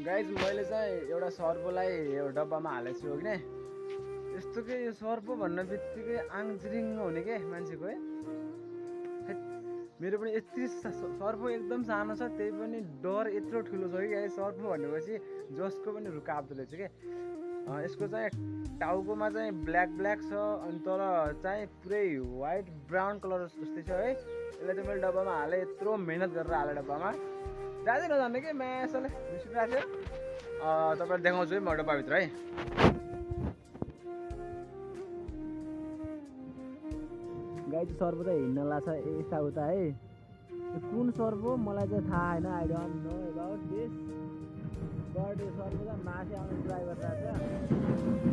Guys मैले चाहिँ एउटा सर्पोलाई एउटा डब्बामा हालेको छु कि यस्तो के यो सर्पो भन्न बित्तिकै आङजिरिङ हुने के मान्छेको है। मेरो पनि यति सर्पो एकदम सानो छ, त्यही पनि डर यत्रो ठुलो छ कि गाइज। सर्पो भनेपछि जसको पनि रुख काप्दो रहेछ के। यसको चाहिँ टाउकोमा चाहिँ ब्ल्याक ब्ल्याक छ, अनि तर चाहिँ पुरै व्हाइट ब्राउन कलर जस्तै छ है। यसलाई चाहिँ मैले डब्बामा हालेँ, यत्रो मेहनत गरेर हालेँ डब्बामा। जाँदै नजाने कि म्यासले निस्किरहेको थियो। तपाईँलाई देखाउँछु है म डब्बाभित्र है। गाई चाहिँ सर्पो चाहिँ हिँड्न लाग्छ यताउता है। कुन सर्पो मलाई चाहिँ थाहा होइन, I don't know about this, but यो सर्पो चाहिँ माथि आउने ट्राई गरिरहेको छ।